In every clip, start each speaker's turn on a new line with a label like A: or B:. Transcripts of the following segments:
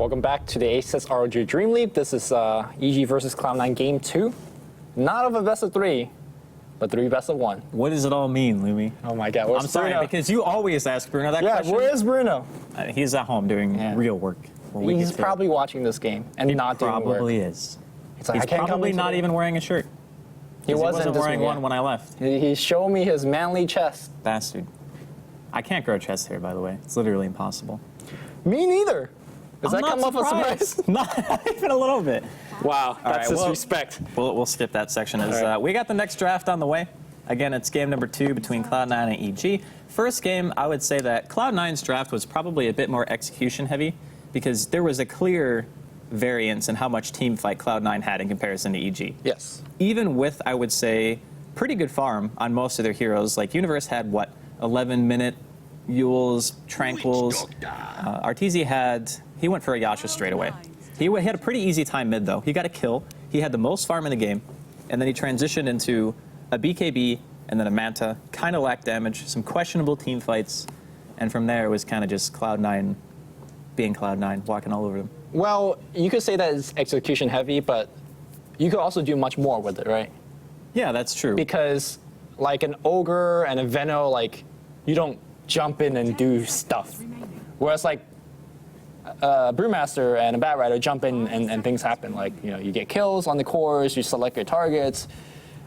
A: Welcome back to the ASUS ROG Dreamleague. This is EG versus Cloud9 Game 2. Not of a best of 3, but 3 best of 1.
B: What does it all mean, Lumi?
A: Oh my god, where's
B: I'm sorry,
A: Bruno?
B: because you always ask Bruno that question.
A: Yeah, where is Bruno?
B: He's at home doing real work.
A: He's probably watching this game and not doing work.
B: Probably is.
A: It's like,
B: He's
A: I can't
B: probably
A: come
B: not even wearing a shirt.
A: He wasn't
B: wearing one when I left.
A: He showed me his manly chest.
B: Bastard. I can't grow chest hair, by the way. It's literally impossible.
A: Me neither. Does
B: I'm
A: that come off a surprise?
B: Not even a little bit.
A: Wow, that's
B: right,
A: disrespect.
B: We'll skip that section. As
A: right.
B: we got the next draft on the way. Again, it's game number 2 between Cloud9 and EG. First game, I would say that Cloud9's draft was probably a bit more execution heavy because there was a clear variance in how much team fight Cloud9 had in comparison to EG.
A: Yes.
B: Even with, I would say, pretty good farm on most of their heroes. Like Universe had, what, 11-minute Yules, Tranquils. Arteezy he went for a Yasha straight away. He had a pretty easy time mid, though. He got a kill. He had the most farm in the game. And then he transitioned into a BKB and then a Manta. Kind of lacked damage, some questionable team fights. And from there, it was kind of just Cloud9 being Cloud9, walking all over them.
A: Well, you could say that it's execution heavy, but you could also do much more with it, right?
B: Yeah, that's true.
A: Because like an Ogre and a Veno, like you don't jump in and do stuff. Whereas like Brewmaster and a Bat Rider jump in and things happen. Like, you know, you get kills on the cores, you select your targets.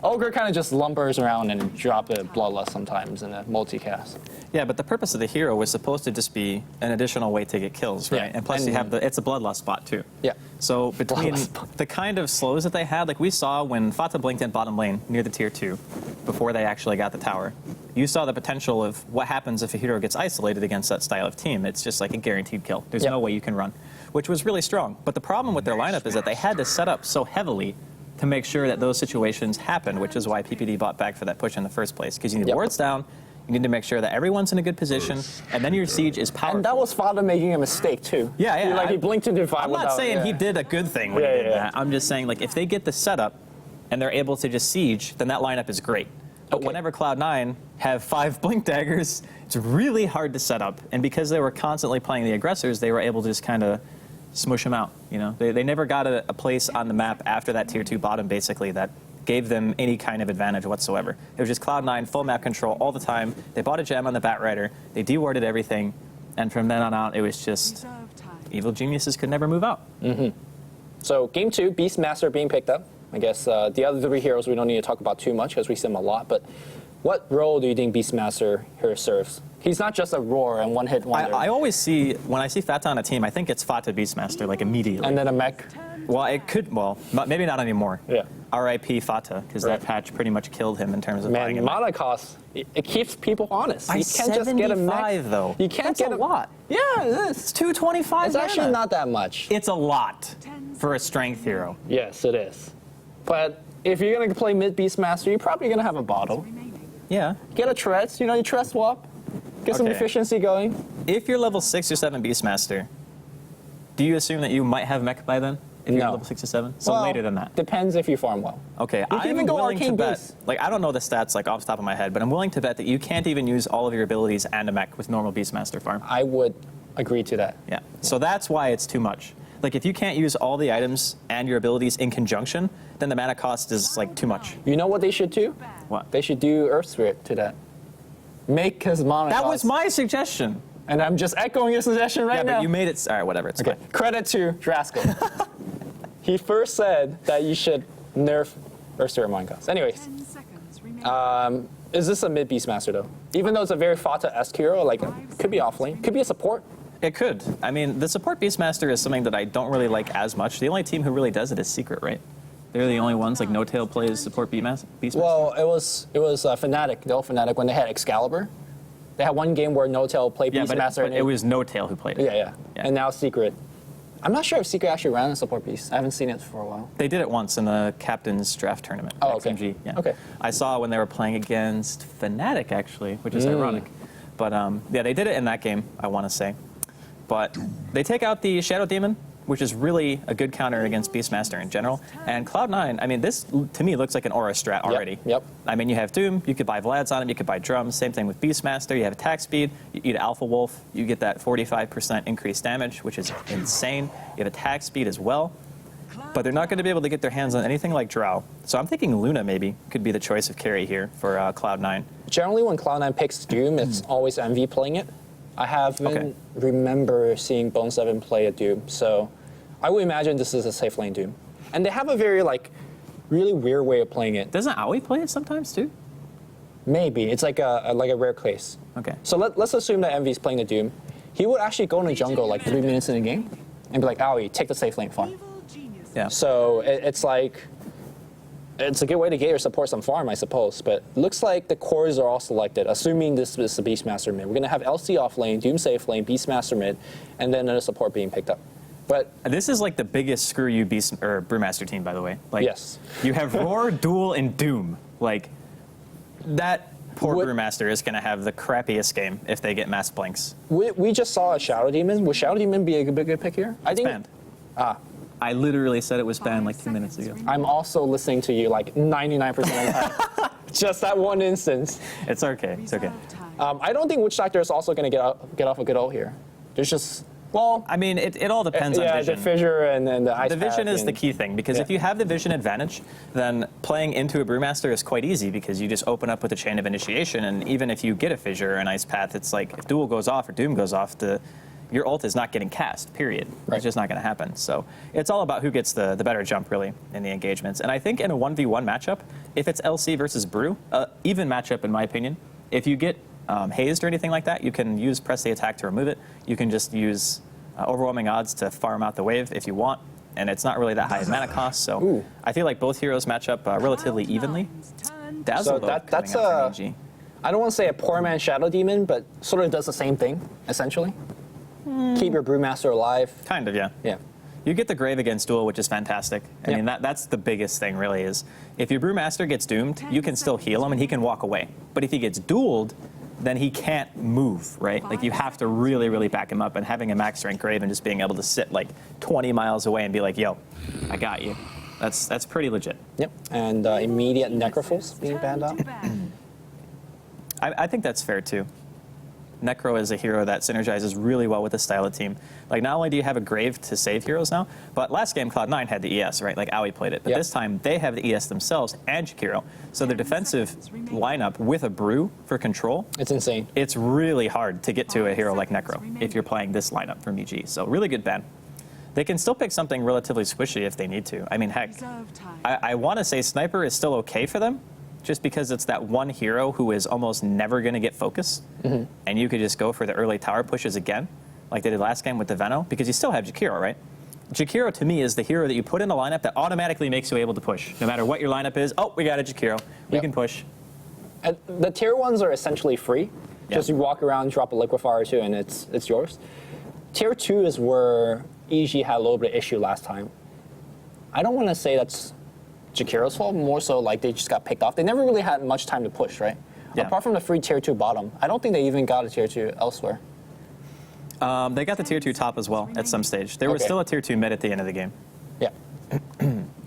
A: Ogre kind of just lumbers around and drop a Bloodlust sometimes in a multicast.
B: Yeah, but the purpose of the hero was supposed to just be an additional way to get kills, right?
A: Yeah.
B: And plus you have it's a Bloodlust spot too.
A: Yeah.
B: So between the kind of slows that they had, like we saw when Fata blinked in bottom lane near the tier 2, before they actually got the tower, you saw the potential of what happens if a hero gets isolated against that style of team. It's just like a guaranteed kill. There's no way you can run, which was really strong. But the problem with their lineup is that they had to set up so heavily to make sure that those situations happen, which is why PPD bought back for that push in the first place. Because you need wards down, you need to make sure that everyone's in a good position, and then your siege is powerful.
A: And that was Fata making a mistake too.
B: Yeah.
A: He blinked into 5
B: I'm not saying he did a good thing when he did that. I'm just saying, like, if they get the setup and they're able to just siege, then that lineup is great. But whenever Cloud9 have 5 blink daggers, it's really hard to set up. And because they were constantly playing the aggressors, they were able to just kind of smush them out. You know, they never got a place on the map after that tier 2 bottom, basically, that gave them any kind of advantage whatsoever. It was just Cloud9 full map control all the time. They bought a gem on the Bat Rider. They dewarded everything, and from then on out, it was just evil geniuses could never move out.
A: So game 2, Beastmaster being picked up. I guess the other 3 heroes we don't need to talk about too much because we see them a lot. But what role do you think Beastmaster here serves? He's not just a roar and one-hit wonder.
B: I always see, when I see Fata on a team, I think it's Fata Beastmaster, like immediately.
A: And then a mech.
B: Well, it could, maybe not anymore.
A: Yeah.
B: R.I.P. Fata, because that patch pretty much killed him in terms of buying
A: Man, mana cost, it keeps people honest.
B: You can't just get a mech. Though.
A: You can't get
B: a lot.
A: Yeah, it is.
B: It's 225.
A: It's actually not that much.
B: It's a lot for a strength hero.
A: Yes, it is. But if you're going to play mid Beastmaster, you're probably going to have a bottle.
B: Yeah.
A: Get a Treads, you know, you Tread swap. Get some efficiency going.
B: If you're level 6 or 7 Beastmaster, do you assume that you might have mech by then? If you're level 6 or 7? So later than that.
A: Depends if you farm well.
B: Okay,
A: I'm even go willing to bet. Beast.
B: I don't know the stats like off the top of my head, but I'm willing to bet that you can't even use all of your abilities and a mech with normal Beastmaster farm.
A: I would agree to that.
B: Yeah. So that's why it's too much. Like if you can't use all the items and your abilities in conjunction, then the mana cost is like too much.
A: You know what they should do?
B: What?
A: They should do Earth Spirit to that. Make his mana
B: That
A: cost.
B: was my suggestion.
A: And I'm just echoing your suggestion right now.
B: Yeah, but you made it. All right, whatever. It's fine.
A: Credit to Drasko. He first said that you should nerf Earth Spirit mana cost. Anyways, is this a mid Beastmaster though? Even though it's a very Fata-esque hero, like it could be offlane, could be a support.
B: It could. I mean, the support Beastmaster is something that I don't really like as much. The only team who really does it is Secret, right? They're the only ones, like No-Tail plays support Beastmaster.
A: Well, it was Fnatic, the old Fnatic, when they had Excalibur. They had one game where No-Tail played Beastmaster.
B: But it was No-Tail who played it.
A: Yeah. And now Secret. I'm not sure if Secret actually ran a support Beast. I haven't seen it for a while.
B: They did it once in the Captain's Draft Tournament.
A: Oh, okay.
B: XMG. Yeah.
A: Okay.
B: I saw when they were playing against Fnatic, actually, which is ironic. But yeah, they did it in that game, I want to say. But they take out the Shadow Demon, which is really a good counter against Beastmaster in general. And Cloud9, I mean, this to me looks like an aura strat already.
A: Yep.
B: I mean, you have Doom, you could buy Vlads on him, you could buy drums, same thing with Beastmaster, you have attack speed, you eat Alpha Wolf, you get that 45% increased damage, which is insane. You have attack speed as well. But they're not going to be able to get their hands on anything like Drow. So I'm thinking Luna maybe could be the choice of carry here for Cloud9.
A: Generally, when Cloud9 picks Doom, it's always Envy playing it. I haven't remember seeing Bone7 play a Doom, so I would imagine this is a safe lane Doom. And they have a very really weird way of playing it.
B: Doesn't Aoi play it sometimes too?
A: Maybe it's like a rare case.
B: Okay.
A: So let's assume that Envy's playing the Doom. He would actually go in the jungle 3 minutes in the game and be like, Aoi, take the safe lane farm.
B: Yeah.
A: So it's a good way to get your support some farm, I suppose. But looks like the cores are all selected, assuming this is the Beastmaster mid. We're going to have LC off lane, Doom safe lane, Beastmaster mid, and then another support being picked up. But
B: this is like the biggest screw you Brewmaster team, by the way.
A: Yes.
B: You have Roar, Duel, and Doom. That poor Brewmaster is going to have the crappiest game if they get mass blinks.
A: We just saw a Shadow Demon. Would Shadow Demon be a good pick here? I think.
B: Banned. I literally said it was banned 2 minutes ago.
A: I'm also listening to you 99% of the time. Just that one instance.
B: It's okay. It's okay.
A: I don't think Witch Doctor is also going to get off a good ult here. There's just, well...
B: I mean, it all depends on vision.
A: Yeah, the fissure and the ice
B: The vision
A: path
B: is the key thing, because if you have the vision advantage, then playing into a Brewmaster is quite easy, because you just open up with a chain of initiation, and even if you get a fissure or an ice path, it's like if Duel goes off or Doom goes off, your ult is not getting cast, period.
A: Right.
B: It's just not going to happen. So it's all about who gets the better jump, really, in the engagements. And I think in a 1v1 matchup, if it's LC versus Brew, even matchup in my opinion, if you get hazed or anything like that, you can use press the attack to remove it. You can just use overwhelming odds to farm out the wave if you want. And it's not really that high of mana cost. So I feel like both heroes match up relatively evenly. Dazzle,
A: So
B: though,
A: that's
B: coming out from AG.
A: I don't want to say a poor man's Shadow Demon, but sort of does the same thing, essentially. Keep your Brewmaster alive.
B: Kind of, yeah.
A: Yeah.
B: You get the Grave against Duel, which is fantastic. I mean, that's the biggest thing, really, is if your Brewmaster gets doomed, you can still heal him and he can walk away. But if he gets dueled, then he can't move, right? You have to really, really back him up, and having a max rank Grave and just being able to sit 20 miles away and be like, yo, I got you. That's pretty legit.
A: Yep. And immediate Necrophils being banned out.
B: I think that's fair, too. Necro is a hero that synergizes really well with the style of team. Not only do you have a Grave to save heroes now, but last game Cloud9 had the ES, right? Aoi played it. But this time they have the ES themselves and Jakiro. So their defensive lineup with a Brew for control.
A: It's insane.
B: It's really hard to get to a hero like Necro if you're playing this lineup from EG. So really good ban. They can still pick something relatively squishy if they need to. I mean, heck, I want to say Sniper is still okay for them, just because it's that one hero who is almost never going to get focus, and you could just go for the early tower pushes again, like they did last game with the Veno, because you still have Jakiro, right? Jakiro, to me, is the hero that you put in a lineup that automatically makes you able to push. No matter what your lineup is, oh, we got a Jakiro. We can push.
A: And the tier 1s are essentially free. Just you walk around, drop a Liquefire or two, and it's yours. Tier 2 is where EG had a little bit of issue last time. I don't want to say that's Jakiro's fault, more so they just got picked off. They never really had much time to push, right?
B: Yeah.
A: Apart from the free tier 2 bottom, I don't think they even got a tier 2 elsewhere.
B: They got the tier 2 top as well at some stage. There was still a tier 2 mid at the end of the game.
A: Yeah.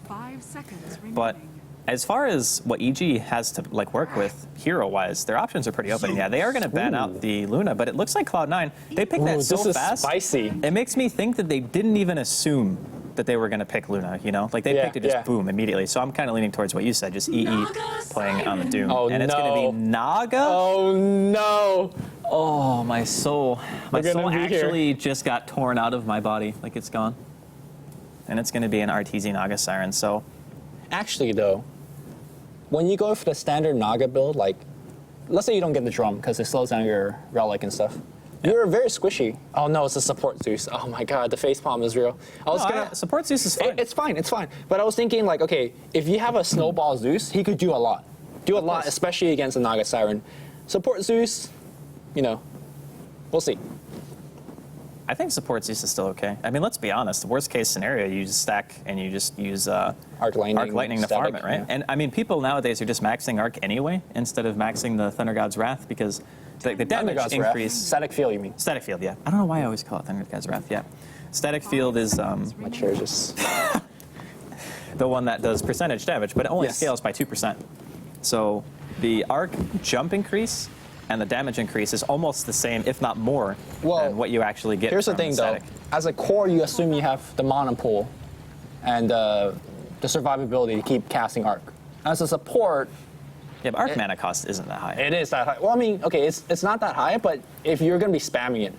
C: 5 seconds remaining.
B: But as far as what EG has to work with hero-wise, their options are pretty open. Yeah, they are going to ban out the Luna, but it looks like Cloud9, they picked that so
A: this is
B: fast.
A: Spicy.
B: It makes me think that they didn't even assume that they were going to pick Luna, they picked it just boom immediately. So I'm kind of leaning towards what you said, just EE playing on the Doom.
A: Oh,
B: and it's going to be Naga?
A: Oh no!
B: Oh, my soul. My
A: We're gonna
B: soul
A: be
B: actually just got torn out of my body, it's gone. And it's going to be an RTZ Naga Siren, so...
A: Actually, though, when you go for the standard Naga build, let's say you don't get the drum because it slows down your relic and stuff. You're very squishy. Oh no, it's a support Zeus. Oh my god, the facepalm is real.
B: Support Zeus is fine.
A: It's fine. But I was thinking okay, if you have a snowball Zeus, he could do a lot. Especially against a Naga Siren. Support Zeus, we'll see.
B: I think support Zeus is still okay. I mean, let's be honest. The worst case scenario, you just stack and you just use
A: Arc Lightning
B: to farm it, right?
A: Yeah.
B: And I mean, people nowadays are just maxing Arc anyway instead of maxing the Thunder God's Wrath, because the damage increase.
A: Static Field, you mean?
B: Static Field, yeah. I don't know why I always call it Thunder God's Wrath, yeah. Static Field is
A: My chair just.
B: the one that does percentage damage, but it only
A: Yes.
B: scales by 2%. So the arc jump increase and the damage increase is almost the same, if not more,
A: Well,
B: than what you actually get
A: Here's the
B: from
A: thing, though.
B: static.
A: As a core, you assume you have the mana pool and the survivability to keep casting arc. As a support,
B: Yeah, but arc mana cost isn't that high.
A: it is that high. Well, I mean, okay, it's not that high, but if you're going to be spamming it,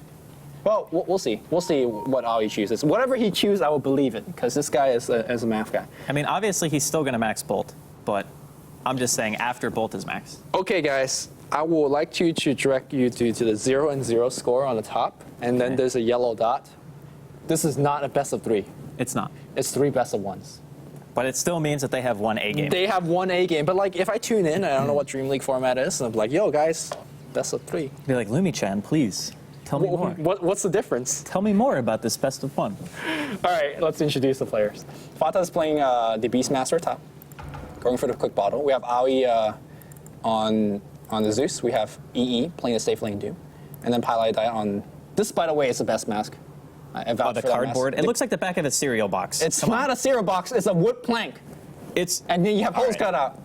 A: well, we'll see. We'll see what Aoi chooses. Whatever he chooses, I will believe it, because this guy is a math guy.
B: I mean, obviously he's still going to max Bolt, but I'm just saying after Bolt is max.
A: Okay, guys, I would like you to direct you to the 0 and 0 score on the top, and then
B: Okay.
A: there's a yellow dot. This is not a best of 3.
B: It's not.
A: It's 3 best of 1s.
B: But it still means that they have one A game.
A: They have one A game, but like if I tune in, I don't know what Dreamleague format is, and I'm like, yo, guys, best of 3.
B: Be like, Lumi-chan, please, tell me more.
A: What's the difference?
B: Tell me more about this best of 1.
A: All right, let's introduce the players. Fata is playing the Beastmaster top, going for the quick bottle. We have Aoi on the Zeus. We have EE playing the safe lane Doom, and then Pylai Diet on. This, by the way, is the best mask. I vouch
B: The
A: for that
B: cardboard.
A: mask.
B: It looks like the back of a cereal box.
A: It's
B: Come on.
A: not a cereal box. It's a wood plank,
B: It's.
A: and then you have holes
B: right.
A: cut out.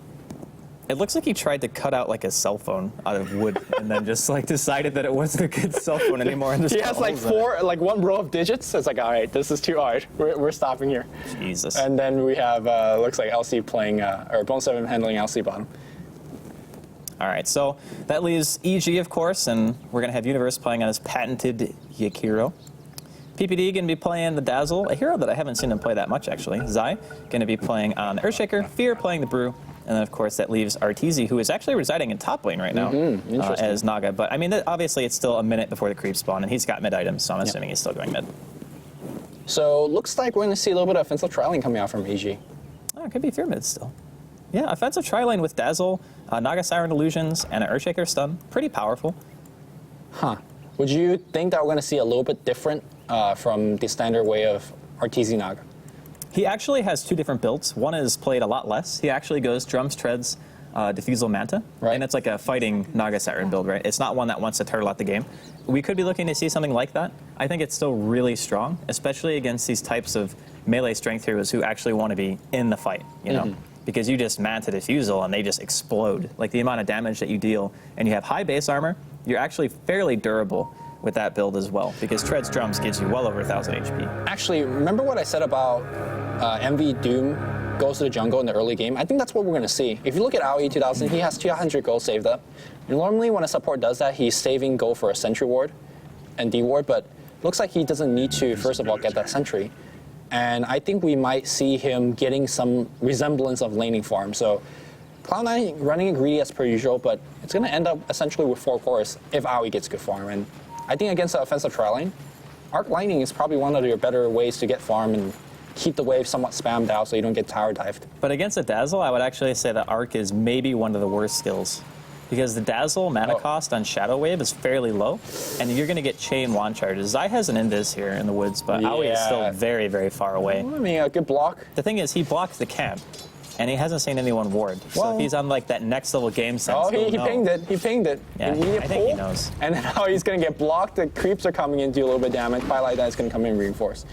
B: It looks like he tried to cut out like a cell phone out of wood, and then just like decided that it wasn't a good cell phone anymore. And just
A: He
B: cut
A: has like
B: holes in it.
A: one row of digits. It's like, all right, this is too hard. We're stopping here.
B: Jesus.
A: And then we have looks like LC playing or Bone 7 handling LC bottom.
B: All right, so that leaves EG, of course, and we're going to have Universe playing on his patented Yakiro. PPD going to be playing the Dazzle, a hero that I haven't seen him play that much, actually. Zai going to be playing on the Earthshaker, Fear playing the Brew, and then, of course, that leaves Arteezy, who is actually residing in top lane right now
A: Interesting.
B: as Naga. But, I mean, obviously, it's still a minute before the creep spawn, and he's got mid items, so I'm assuming he's still going mid.
A: So looks like we're going to see a little bit of offensive trialing coming out from EG.
B: Oh, it could be Fear mid still. Yeah, offensive tri-lane with Dazzle, Naga Siren Illusions, and an Earthshaker stun. Pretty powerful.
A: Huh. Would you think that we're going to see a little bit different from the standard way of Arteezy Naga?
B: He actually has two different builds. One is played a lot less. He actually goes Drums, Treads, Diffusal Manta.
A: Right.
B: And it's like a fighting Naga Siren build, right? It's not one that wants to turtle out the game. We could be looking to see something like that. I think it's still really strong, especially against these types of melee strength heroes who actually want to be in the fight, you know? Because you just Manta Diffusal and they just explode. Like the amount of damage that you deal, and you have high base armor, you're actually fairly durable with that build as well, because Treads Drums gives you well over 1,000 HP.
A: Actually, remember what I said about MV Doom goes to the jungle in the early game? I think that's what we're going to see. If you look at AOE 2000, he has 200 gold saved up. And normally when a support does that, he's saving gold for a sentry ward and D ward, but looks like he doesn't need to, first of all, get that sentry. And I think we might see him getting some resemblance of laning farm. So Cloud9 running it greedy as per usual, but it's going to end up essentially with 4 cores if AOE gets good farm. And I think against the offensive trial lane, Arc Lightning is probably one of your better ways to get farm and keep the wave somewhat spammed out so you don't get tower dived.
B: But against a Dazzle, I would actually say that Arc is maybe one of the worst skills. Because the Dazzle mana cost on Shadow Wave is fairly low, and you're going to get chain wand charges. Zai has an Invis here in the woods, but Aoi is still very, very far away.
A: I mean, a good block.
B: The thing is, he blocked the camp, and he hasn't seen anyone ward. So
A: Well-
B: if he's on like that next level game sense,
A: Oh,
B: he'll
A: he
B: know.
A: pinged it. He pinged it.
B: Yeah,
A: Immediate
B: I think he
A: pull,
B: knows.
A: And then how he's going to get blocked. The creeps are coming in, do a little bit of damage. Twilight Dance is going to come in and reinforce.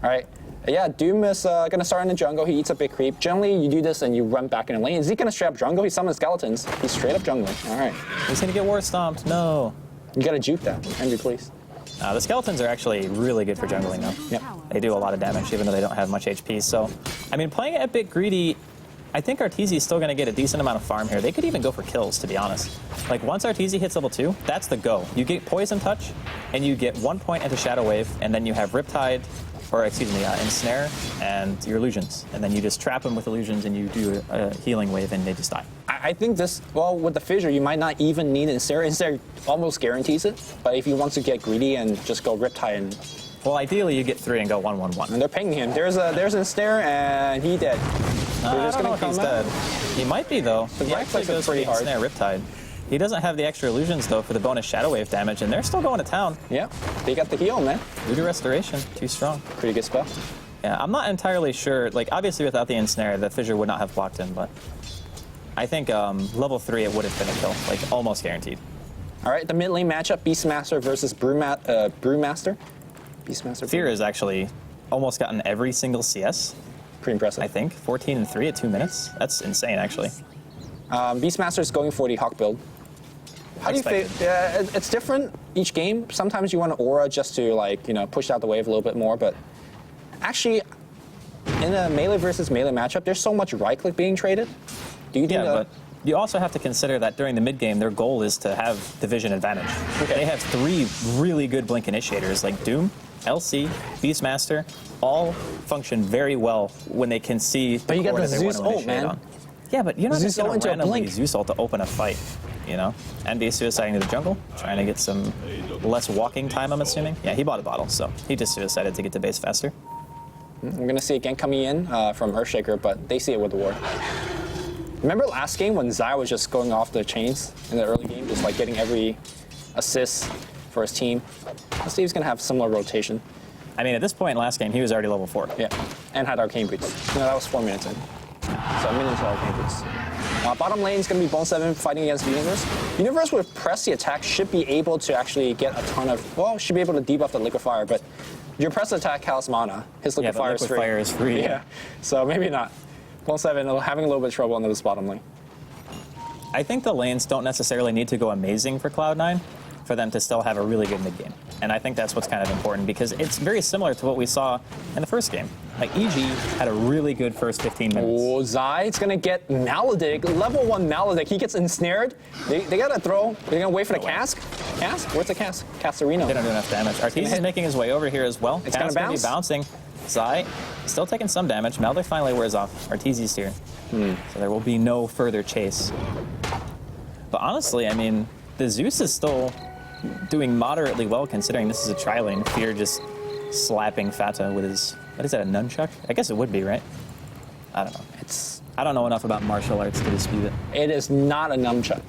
A: All right. Yeah, Doom is going to start in the jungle. He eats a big creep. Generally, you do this and you run back in the lane. Is he going to straight up jungle? He summons skeletons. He's straight up jungling. All right.
B: He's going to get war stomped. No.
A: You got to juke that. Andrew, please.
B: The skeletons are actually really good for jungling, though.
A: Yep.
B: They do a lot of damage, even though they don't have much HP. So, I mean, playing it a bit greedy, I think Arteezy is still going to get a decent amount of farm here. They could even go for kills, to be honest. Like, once Arteezy hits level 2, that's the go. You get Poison Touch, and you get 1 point into Shadow Wave, and then you have Riptide, or excuse me, Ensnare, and your Illusions. And then you just trap them with Illusions, and you do a healing wave, and they just die.
A: I think this, well, with the fissure, you might not even need Ensnare. Ensnare almost guarantees it. But if you want to get greedy and just go Riptide and
B: Well, ideally, you get 3 and go 1-1-1.
A: they're pinging him. There's Ensnare and he dead.
B: I don't know if he's dead. He might be, though. He
A: right
B: actually
A: clicks are
B: goes for
A: pretty
B: the
A: hard.
B: Ensnare Riptide. He doesn't have the extra Illusions, though, for the bonus Shadow Wave damage, and they're still going to town.
A: Yeah, they got the heal, man.
B: Voodoo Restoration, too strong.
A: Pretty good spell.
B: Yeah, I'm not entirely sure. Like, obviously, without the Ensnare, the Fissure would not have blocked him, but I think level 3, it would have been a kill. Like, almost guaranteed.
A: All right, the mid lane matchup, Beastmaster versus Brewmaster. Beastmaster.
B: Fear has actually almost gotten every single CS,
A: Pretty impressive.
B: I think. 14 and 3 at 2 minutes. That's insane, actually.
A: Beastmaster's going for the Hawk build. How do you feel? Yeah, it's different each game. Sometimes you want an aura just to like, you know, push out the wave a little bit more, but actually in a melee versus melee matchup, there's so much right click being traded. Do you think
B: But you also have to consider that during the mid game, their goal is to have division advantage.
A: Okay.
B: They have 3 really good blink initiators like Doom, LC, Beastmaster, all function very well when they can see the
A: But you got
B: core
A: the
B: that they want
A: Zeus
B: to
A: ult,
B: initiate
A: man.
B: on. Yeah, but you're not
A: Zeus
B: just going
A: ult
B: to
A: into a
B: randomly
A: blink.
B: Zeus ult to open a fight, you know? NBA suiciding to the jungle, trying to get some less walking time, I'm assuming. Yeah, he bought a bottle, so he just suicided to get to base faster.
A: We're going to see a gank coming in from Earthshaker, but they see it with the ward. Remember last game when Zai was just going off the chains in the early game, just like getting every assist for his team? Let's see if he's going to have similar rotation.
B: I mean, at this point in last game, he was already level 4.
A: Yeah, and had Arcane Boots. No, that was 4 minutes in. So a minute into Arcane Boots. Bottom lane is going to be Bone 7 fighting against Universe. Universe with press the attack should be able to actually get a ton of, well, should be able to debuff the Liquid Fire, but your press attack costs mana. His Liquid Fire is free.
B: Fire is free.
A: Yeah, so maybe not. Bone 7 having a little bit of trouble into this bottom lane.
B: I think the lanes don't necessarily need to go amazing for Cloud9 for them to still have a really good mid game. And I think that's what's kind of important because it's very similar to what we saw in the first game. Like EG had a really good first 15 minutes.
A: Oh, Zai, it's gonna get Maledict, level 1 Maledict. He gets ensnared. They gotta throw. They're gonna wait for the cask. Cask? Where's the cask? Castorino.
B: They don't do enough damage. Arteezy is making his way over here as well.
A: It's gonna
B: Cask
A: bounce.
B: Be bouncing. Zai still taking some damage. Maledict finally wears off. Arteezy's here. So there will be no further chase. But honestly, I mean, the Zeus is still doing moderately well considering this is a tri-lane. Fear just slapping Fata with his, what is that, a nunchuck? I guess it would be, right? I don't know. I don't know enough about martial arts to dispute it.
A: It is not a nunchuck.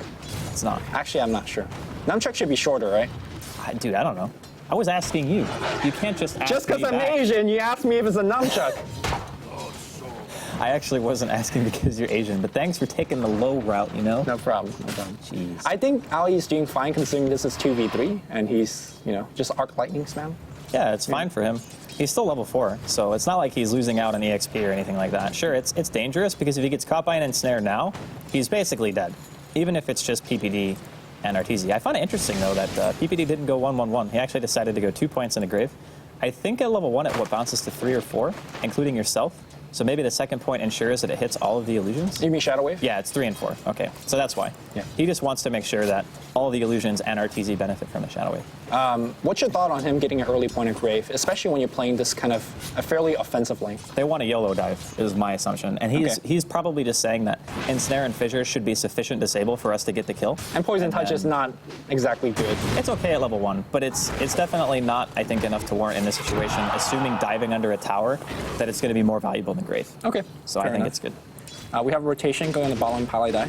B: It's not.
A: Actually, I'm not sure. Nunchuck should be shorter, right?
B: Dude, I don't know. I was asking you. You can't just ask
A: Just because
B: me
A: I'm
B: back.
A: Asian, you asked me if it's a nunchuck.
B: I actually wasn't asking because you're Asian, but thanks for taking the low route, you know?
A: No problem. No problem.
B: Jeez.
A: I think Ali is doing fine considering this is 2v3 and he's, you know, just arc lightning spam.
B: Yeah, it's fine for him. He's still level 4, so it's not like he's losing out on EXP or anything like that. Sure, it's dangerous because if he gets caught by an ensnare now, he's basically dead, even if it's just PPD and Arteezy. I find it interesting, though, that PPD didn't go 1-1-1. He actually decided to go 2 points in the grave. I think at level 1 it bounces to 3 or 4, including yourself. So maybe the second point ensures that it hits all of the illusions.
A: You mean Shadow Wave?
B: Yeah, it's 3 and 4. Okay, so that's why.
A: Yeah.
B: He just wants to make sure that all the illusions and Arteezy benefit from the Shadow Wave.
A: What's your thought on him getting an early point in Grave, especially when you're playing this kind of a fairly offensive lane?
B: They want a YOLO dive, is my assumption. And he's probably just saying that Ensnare and Fissure should be sufficient disable for us to get the kill.
A: And Poison Touch
B: then-
A: is not exactly good.
B: It's okay at level 1, but it's definitely not, I think, enough to warrant in this situation, assuming diving under a tower, that it's going to be more valuable than Grave.
A: Okay.
B: So I think it's good.
A: We have a rotation going on the bottom Pally die.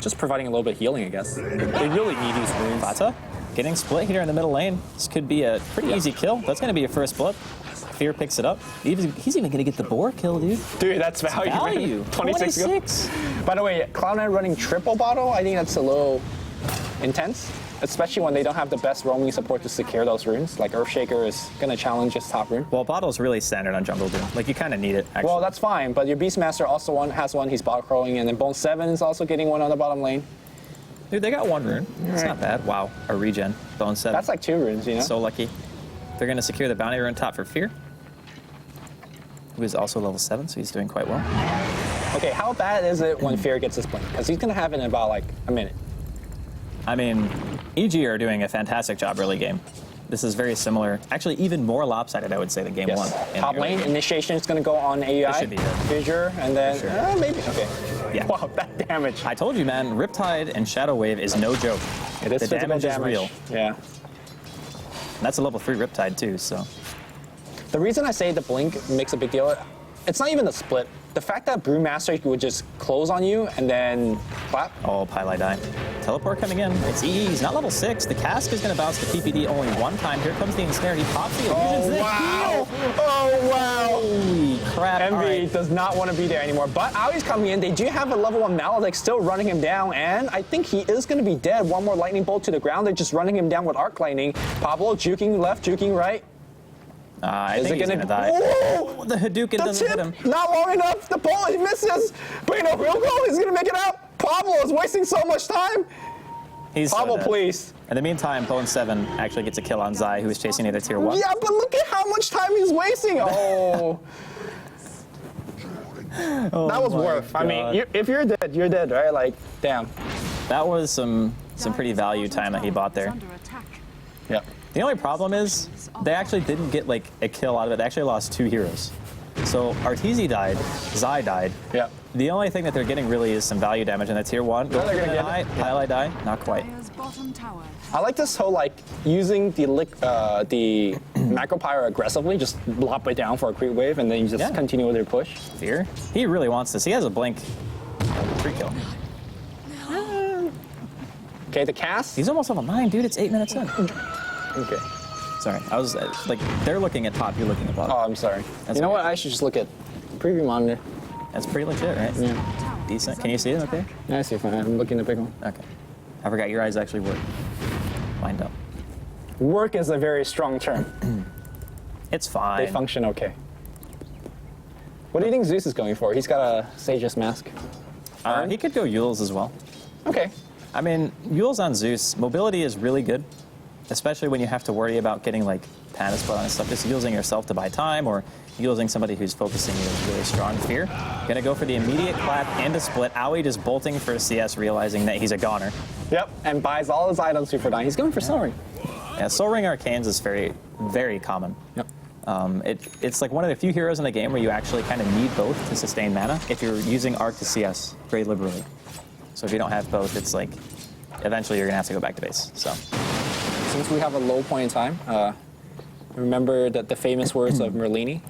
A: Just providing a little bit of healing, I guess. They really need these runes.
B: Fata getting split here in the middle lane. This could be a pretty easy kill. That's going to be your first blood. Fear picks it up. He's even going to get the boar kill, dude.
A: Dude, that's value.
B: Value.
A: 26. By the way, Cloud9 running triple bottle, I think that's a little intense. Especially when they don't have the best roaming support to secure those runes. Like Earthshaker is going to challenge his top rune.
B: Well, bottle's really standard on jungle, dude. Like, you kind of need it, actually.
A: Well, that's fine, but your Beastmaster also has one he's bot crawling, and then Bone 7 is also getting one on the bottom lane.
B: Dude, they got 1 rune. It's
A: right.
B: not bad. Wow, a regen. Bone 7.
A: That's like 2 runes, you know?
B: So lucky. They're going to secure the bounty rune top for Fear, who is also level 7, so he's doing quite well.
A: Okay, how bad is it when Fear gets his blink? Because he's going to have it in about like a minute.
B: I mean, EG are doing a fantastic job early game. This is very similar, actually even more lopsided, I would say, than game 1. in
A: Top
B: the early
A: lane,
B: game.
A: initiation is going to go on AUI.
B: It should be good.
A: Fissure, and then,
B: Sure.
A: maybe, okay.
B: Yeah.
A: Wow, that damage.
B: I told you, man, Riptide and Shadow Wave is no joke.
A: It is
B: the
A: physical
B: damage is real.
A: Yeah.
B: And that's a level 3 Riptide, too, so.
A: The reason I say the blink makes a big deal, it's not even a split. The fact that Brewmaster would just close on you and then clap.
B: Oh, Pylai die. Teleport coming in. It's EE. He's not level 6. The cask is going to bounce the PPD only one time. Here comes the ensnare. He pops the illusions.
A: Oh, wow. Oh, wow.
B: Holy crap.
A: Envy
B: All right.
A: does not want to be there anymore. But Aui's coming in. They do have a level 1 Maledict still running him down. And I think he is going to be dead. One more lightning bolt to the ground. They're just running him down with arc lightning. Pablo juking left, juking right.
B: I think he's gonna die.
A: Whoa!
B: The Hadouken
A: The
B: doesn't hit
A: tip,
B: him.
A: not long enough. The ball, he misses. But you know, real goal, he's gonna make it out. Pablo is wasting so much time.
B: He's
A: Pablo,
B: so dead.
A: Please.
B: In the meantime, Bone 7 actually gets a kill on Zai, who is chasing either tier 1.
A: Yeah, but look at how much time he's wasting. Oh. That was
B: my
A: worth. I mean,
B: God.
A: if you're dead, you're dead, right? Like, damn.
B: That was some pretty value time that he bought there.
C: Under attack.
A: Yep.
B: The only problem is they actually didn't get like a kill out of it. They actually lost 2 heroes. So Arteezy died, Zai died.
A: Yep.
B: The only thing that they're getting really is some value damage in the tier 1.
A: they're gonna get
B: die,
A: it.
B: Pylai die, not quite.
C: Dire's bottom tower.
A: I like this whole like using the macro pyro aggressively, just lop it down for a creep wave, and then you just
B: Yeah.
A: continue with your push.
B: Fear. He really wants this. He has a blink. 3 kill.
A: Okay, the cast.
B: He's almost level 9, dude. It's 8 minutes in.
A: Okay.
B: Sorry, I was like, they're looking at top, you're looking at bottom.
A: Oh, I'm sorry.
B: That's
A: You know
B: okay.
A: what? I should just look at preview monitor.
B: That's pretty legit, right?
A: Yeah.
B: Decent. Can you see it okay?
A: Yeah, I see. Fine. I'm looking at the big one.
B: Okay. I forgot your eyes actually work. Mine don't.
A: Work is a very strong term.
B: It's
A: They
B: fine.
A: function okay. What do you think Zeus is going for? He's got a Sage's mask.
B: He could go Yule's as well.
A: Okay.
B: I mean, Yule's on Zeus. Mobility is really good, especially when you have to worry about getting like Panic Spot and stuff. Just using yourself to buy time or using somebody who's focusing you is really strong. Fear. Gonna go for the immediate clap and a split. Aoi just bolting for a CS, realizing that he's a goner.
A: Yep. And buys all his items before dying. He's going for Soul Ring.
B: Yeah, Soul Ring Arcanes is very, very common.
A: Yep.
B: It's like one of the few heroes in the game where you actually kind of need both to sustain mana if you're using Arc to CS very liberally. So if you don't have both, it's like eventually you're gonna have to go back to base. So
A: Since we have a low point in time, remember that the famous words of Merlini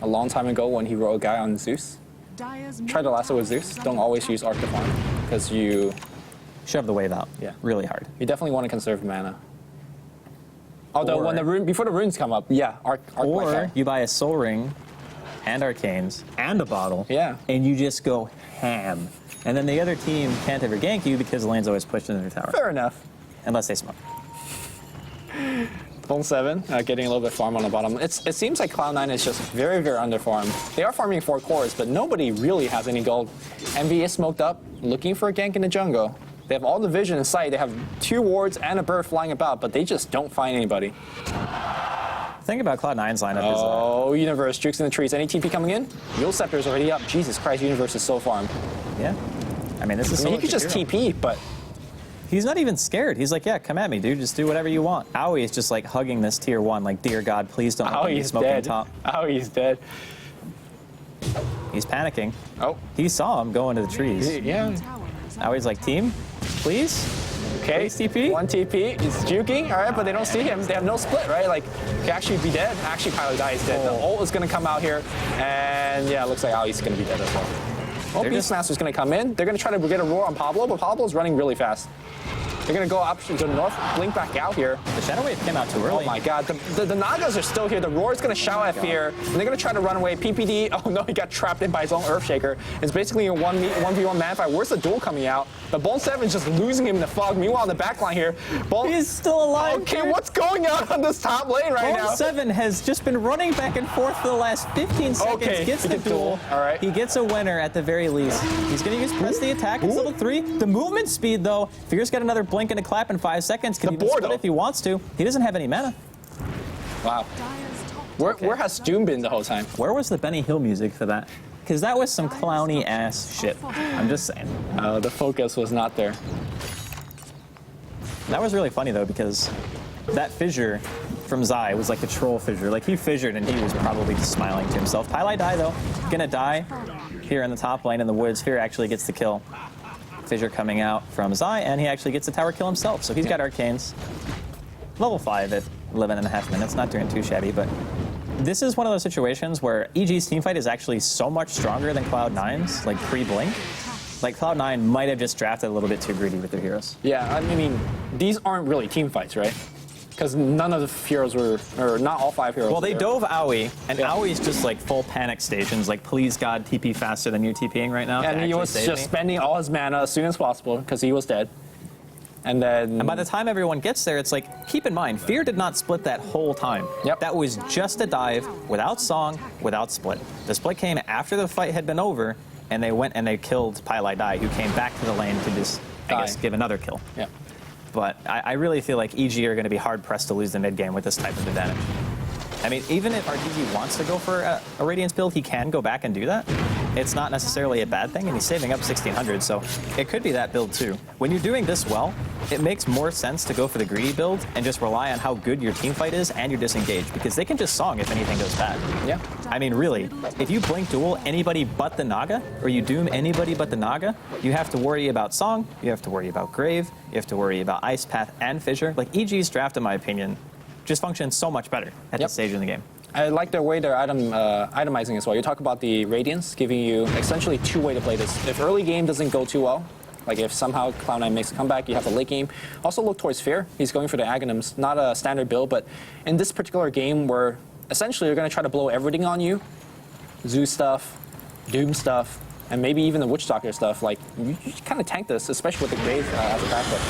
A: a long time ago when he wrote a guy on Zeus.
C: Dire's
A: Try to lasso with Zeus. Don't always use Arc to farm because you
B: shove the wave out.
A: Yeah.
B: Really hard.
A: definitely want to conserve mana. Although
B: Or-
A: when the rune before the runes come up, yeah, Arc might
B: Or
A: fall.
B: you buy a Soul Ring and Arcanes and a bottle.
A: Yeah.
B: And you just go ham. And then the other team can't ever gank you because the lane's always pushed into their tower.
A: Fair enough.
B: Unless they smoke.
A: Bone 7, getting a little bit farm on the bottom. It seems like Cloud9 is just very, very underfarmed. They are farming 4 cores, but nobody really has any gold. Envy is smoked up, looking for a gank in the jungle. They have all the vision in sight. They have 2 wards and a bird flying about, but they just don't find anybody.
B: The thing about Cloud9's lineup is
A: Oh, Universe, jukes in the trees. Any TP coming in? Yule Scepter's already up. Jesus Christ, Universe is so farmed.
B: yeah. I mean, this is
A: I mean,
B: so
A: he could just
B: hero.
A: TP, but
B: He's not even scared. He's like, yeah, come at me, dude. Just do whatever you want. Aoi is just like hugging this tier 1, like, dear God, please don't let me be
A: he's
B: smoking
A: dead.
B: top.
A: He's dead.
B: He's panicking.
A: Oh,
B: He saw him go into the trees.
A: yeah.
C: tower is under
B: Aoi's like, team, please?
A: Okay,
B: Please TP?
A: 1 TP. He's juking, all right, but they don't see him. They have no split, right? Like, he could actually be dead. Actually, Pylai Die is dead. The ult is going to come out here, and yeah, it looks like Ali's going to be dead as well. Well,
B: They're just-
A: Beastmaster's going to come in. They're going to try to get a roar on Pablo, but Pablo's running really fast. They're going to go up to the north, blink back out here.
B: The Shadow Wave came out too early.
A: Oh my God, the Nagas are still here. The Roar's going to shout at Fear, and they're going to try to run away. PPD, oh no, he got trapped in by his own Earthshaker. It's basically a 1v1 man fight. Where's the duel coming out? But Bone 7's just losing him in the fog. Meanwhile, in the back line here, Bone...
B: He's still alive.
A: Okay,
B: dude.
A: what's going on this top lane right
B: Bone
A: now?
B: 7 has just been running back and forth for the last 15 seconds.
A: Okay,
B: Gets
A: he
B: the
A: gets
B: duel.
A: duel. All right.
B: He gets a winner at the very least. He's going to use press the attack. It's level 3. The movement speed, though. Fear's got another blink and a clap in 5 seconds. Can
A: The
B: even
A: board,
B: split
A: though.
B: if he wants to. He doesn't have any mana.
A: Wow.
C: Dire's top
A: Where has Doom been the whole time?
B: Where was the Benny Hill music for that? Because that was some clowny ass shit. I'm just saying.
A: The focus was not there.
B: That was really funny though because that fissure from Zai was like a troll fissure. Like he fissured and he was probably just smiling to himself. Pylai die though. Gonna die here in the top lane in the woods. Fear actually gets the kill. Fissure coming out from Zai and he actually gets the tower kill himself. So he's got arcanes. Level 5 at 11.5 minutes. Not doing too shabby, but This is one of those situations where EG's teamfight is actually so much stronger than Cloud9's, like pre-blink. Like Cloud9 might have just drafted a little bit too greedy with their heroes.
A: Yeah, I mean, these aren't really team fights, right? Because none of the heroes were, or not all 5 heroes.
B: Well, they
A: were.
B: dove Aoi, and
A: Yeah.
B: Aoi's just like full panic stations, like please God, TP faster than you're TPing right now. to
A: And he
B: actually
A: was
B: save
A: just
B: me.
A: spending all his mana as soon as possible because he was dead. And then.
B: And by the time everyone gets there, it's like, keep in mind, Fear did not split that whole time.
A: Yep.
B: That was just a dive, without song, without split. The split came after the fight had been over, and they went and they killed Pylai Dai, who came back to the lane to just, I
A: Die.
B: guess, give another kill.
A: Yeah.
B: But I really feel like EG are going to be hard-pressed to lose the mid game with this type of advantage. I mean, even if RTG wants to go for a Radiance build, he can go back and do that. It's not necessarily a bad thing, and he's saving up 1,600, so it could be that build too. When you're doing this well, it makes more sense to go for the greedy build and just rely on how good your team fight is and your disengage, because they can just song if anything goes bad.
A: Yeah.
B: I mean, really, if you blink duel anybody but the Naga, or you doom anybody but the Naga, you have to worry about song, you have to worry about Grave, you have to worry about Ice Path and Fissure. Like, EG's draft, in my opinion, just functions so much better at this stage in the game.
A: I like the way they're itemizing as well. You talk about the Radiance, giving you essentially 2 ways to play this. If early game doesn't go too well, like if somehow Cloud9 makes a comeback, you have the late game. Also look towards Fear. He's going for the Aghanims, not a standard build, but in this particular game where essentially you're going to try to blow everything on you, Zeus stuff, Doom stuff, and maybe even the Witchstalker stuff, like you kind of tank this, especially with the Grave as a backup.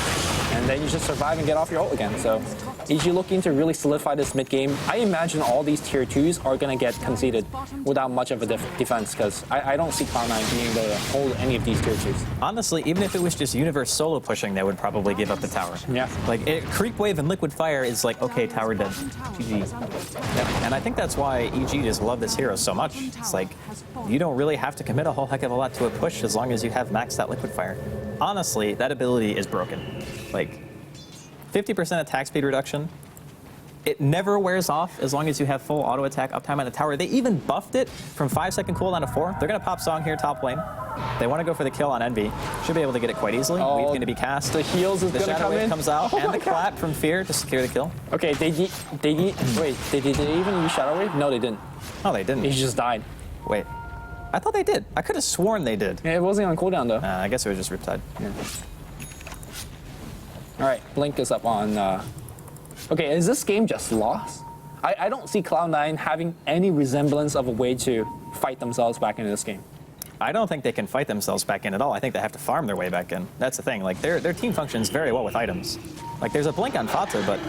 A: And then you just survive and get off your ult again. So EG looking to really solidify this mid game. I imagine all these tier 2s are going to get conceded without much of a defense, because I don't see Cloud9 being able to hold any of these tier 2s.
B: Honestly, even if it was just Universe solo pushing, they would probably give up the tower.
A: Yeah.
B: Like, Creep Wave and Liquid Fire is like, okay, tower dead. GG. And I think that's why EG just love this hero so much. It's like, you don't really have to commit a whole heck of a lot to a push as long as you have maxed out Liquid Fire. Honestly, that ability is broken. Like, 50% attack speed reduction. It never wears off as long as you have full auto attack uptime on the tower. They even buffed it from 5-second cooldown to 4. They're going to pop Song here top lane. They want to go for the kill on Envy. Should be able to get it quite easily.
A: Oh,
B: Weave's going to be cast.
A: The heals is
B: The
A: going to
B: Shadow
A: come
B: Wave
A: in.
B: comes out,
A: Oh
B: and
A: my
B: the
A: God.
B: clap from Fear to secure the kill.
A: Okay, did they even use Shadow Wave? No, they didn't.
B: Oh, they didn't.
A: He just died.
B: Wait. I thought they did. I could have sworn they did.
A: Yeah, it wasn't on cooldown though.
B: I guess it was just Riptide.
A: All right, Blink is up on. Okay, is this game just lost? I don't see Cloud9 having any resemblance of a way to fight themselves back into this game.
B: I don't think they can fight themselves back in at all. I think they have to farm their way back in. That's the thing. Like, their team functions very well with items. Like, there's a blink on Fata, but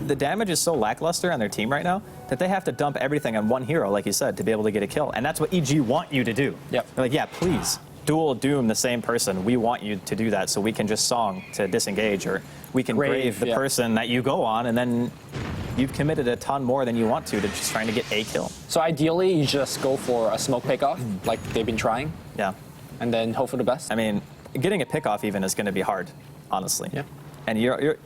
B: the damage is so lackluster on their team right now that they have to dump everything on one hero, like you said, to be able to get a kill. And that's what EG want you to do.
A: Yep.
B: They're like, yeah, please, dual doom the same person. We want you to do that so we can just song to disengage, or we can grave the
A: yeah.
B: person that you go on, and then you've committed a ton more than you want to just trying to get a kill.
A: So ideally, you just go for a smoke pickoff, like they've been trying,
B: Yeah.
A: and then hope for the best.
B: I mean, getting a pickoff even is going to be hard, honestly.
A: Yeah.
B: And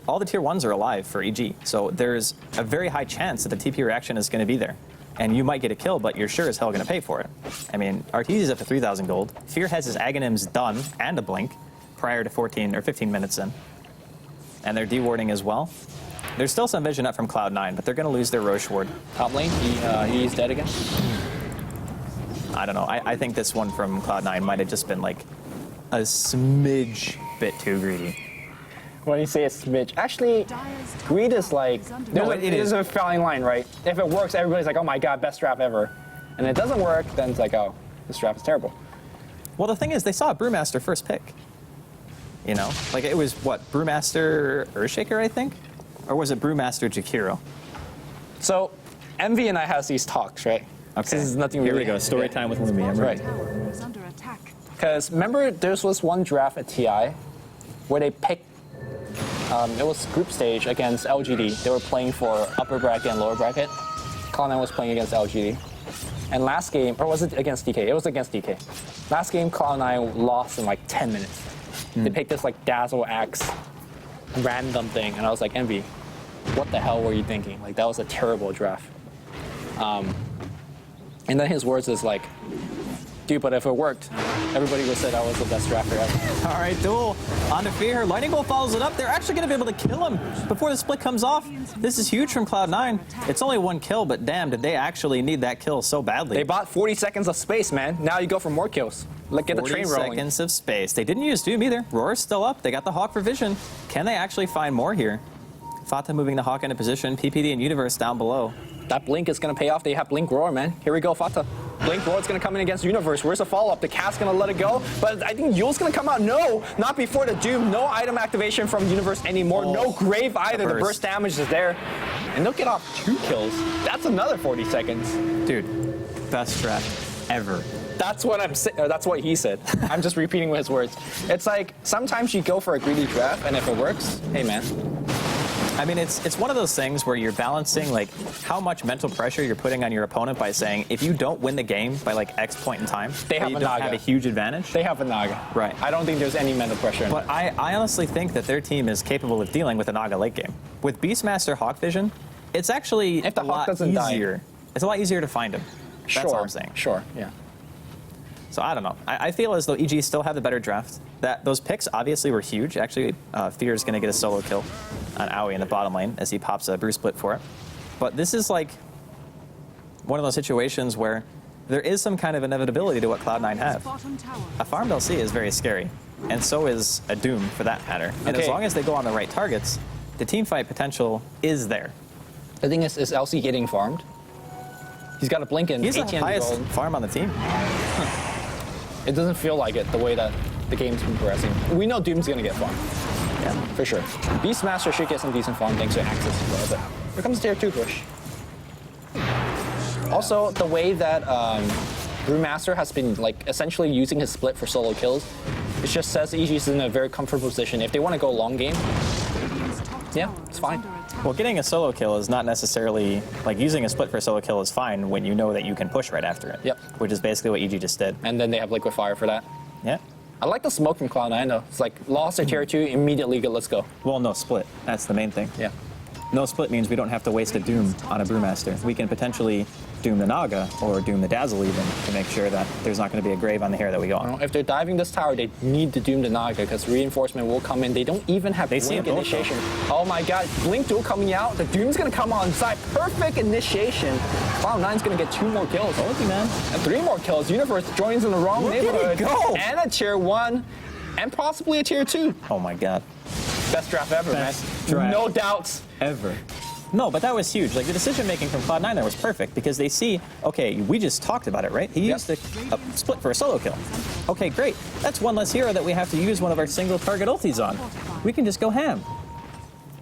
B: all the tier 1s are alive for EG, so there's a very high chance that the TP reaction is going to be there. And you might get a kill, but you're sure as hell going to pay for it. I mean, Arteezy's up to 3,000 gold. Fear has his Aghanims done and a blink prior to 14 or 15 minutes in. And they're dewarding as well. There's still some vision up from Cloud9, but they're going to lose their Roche ward.
A: Top lane, he's dead again.
B: I don't know. I think this one from Cloud9 might have just been like a smidge bit too greedy.
A: When you say a smidge, actually, greed is like there's a fine line, right? If it works, everybody's like, oh my god, best draft ever. And if it doesn't work, then it's like, oh, this draft is terrible.
B: Well, the thing is, they saw Brewmaster first pick. You know, like it was what, Brewmaster Earthshaker, I think, or was it Brewmaster Jakiro?
A: So, Envy and I has these talks, right?
B: Okay.
A: This is nothing
B: Here
A: really.
B: we go. Story time with Lumi. I'm ready.
A: Right.
C: Tower is under attack.
A: Because remember, there was one draft at TI where they picked. It was group stage against LGD. They were playing for upper bracket and lower bracket. Cloud9 was playing against LGD. And last game, or was it against DK? It was against DK. Last game, Cloud9 lost in like 10 minutes. They picked this like Dazzle Axe random thing, and I was like, Envy, what the hell were you thinking? Like, that was a terrible draft. And then his words is like, Dude, but if it worked, everybody would say that was the best draft ever.
B: All right, Duel on to Fear. Lightning Bolt follows it up. They're actually going to be able to kill him before the split comes off. This is huge from Cloud9. It's only one kill, but damn, did they actually need that kill so badly?
A: They bought 40 seconds of space, man. Now you go for more kills. Let's get the train
B: 40
A: rolling.
B: seconds of space. They didn't use Doom either. Roar's still up. They got the Hawk for vision. Can they actually find more here? Fata moving the Hawk into position. PPD and Universe down below.
A: That Blink is going to pay off. They have Blink Roar, man. Here we go, Fata. Blink Roar is going to come in against Universe. Where's the follow-up? The Cat's going to let it go. But I think Yule's going to come out. No, not before the Doom. No item activation from Universe anymore.
B: Oh,
A: no Grave either. The
B: burst.
A: burst damage is there. And they'll get off 2 kills. That's another 40 seconds.
B: Dude, best draft ever.
A: That's what that's what he said. I'm just repeating his words. It's like sometimes you go for a greedy draft, and if it works, hey man.
B: I mean, it's one of those things where you're balancing like how much mental pressure you're putting on your opponent by saying if you don't win the game by like X point in time,
A: They have
B: you
A: a
B: don't
A: Naga.
B: have a huge advantage.
A: They have a Naga.
B: Right.
A: I don't think there's any mental pressure in
B: But
A: that.
B: I honestly think that their team is capable of dealing with a Naga late game. With Beastmaster Hawk Vision, it's actually
A: If the
B: a
A: Hawk
B: lot
A: doesn't die.
B: easier. It's a lot easier to find him. That's all I'm saying.
A: Sure, yeah.
B: So I don't know. I feel as though EG still have the better draft. Those picks obviously were huge. Actually, Fear is going to get a solo kill on Aoi in the bottom lane as he pops a Bruce Split for it. But this is like one of those situations where there is some kind of inevitability to what Cloud9 have.
C: Bottom tower.
B: A farm LC is very scary, and so is a Doom for that matter. And as
A: Okay.
B: long as they go on the right targets, the team fight potential is there.
A: The thing is LC getting farmed? He's got a Blink in
B: He's the
A: 18
B: highest
A: gold.
B: farm on the team.
A: It doesn't feel like it the way that the game's been progressing. We know Doom's gonna get farmed.
B: Yeah.
A: For sure. Beastmaster should get some decent farm thanks to access as well, but here comes tier 2 push. Also, the way that Brewmaster has been like essentially using his split for solo kills, it just says EG's in a very comfortable position. If they want to go long game,
C: Radiant's top
A: Yeah,
C: tower
A: it's
C: is
A: fine.
C: under attack.
B: Well, getting a solo kill is not necessarily, like using a split for a solo kill is fine when you know that you can push right after it.
A: Yep.
B: Which is basically what EG just did.
A: and then they have Liquid Fire for that.
B: Yeah.
A: I like the smoke from Cloud9 though. It's like lost to tier 2, immediately go, let's go.
B: Well, no split. That's the main thing.
A: Yeah.
B: No split means we don't have to waste a Doom on a Brewmaster. We can potentially Doom the Naga or Doom the Dazzle even to make sure that there's not going to be a grave on the hair that we go on.
A: Well, if they're diving this tower, they need to Doom the Naga because reinforcement will come in. They don't even have
B: They see
A: Blink
B: it both,
A: initiation. Oh my god, Blink duel coming out. The Doom's gonna come on side. Perfect initiation. Cloud9's gonna get 2 more kills.
B: Told you, man.
A: And 3 more kills. Universe joins in the wrong
B: Look at it
A: neighborhood.
B: go.
A: And a tier 1. And possibly a tier 2.
B: Oh my god.
A: Best draft ever,
B: Best
A: man.
B: draft.
A: No doubts.
B: Ever. No, but that was huge. Like the decision making from Cloud9 there was perfect because they see, okay, we just talked about it, right? He used a split for a solo kill. Okay, great. That's one less hero that we have to use one of our single target ultis on. We can just go ham.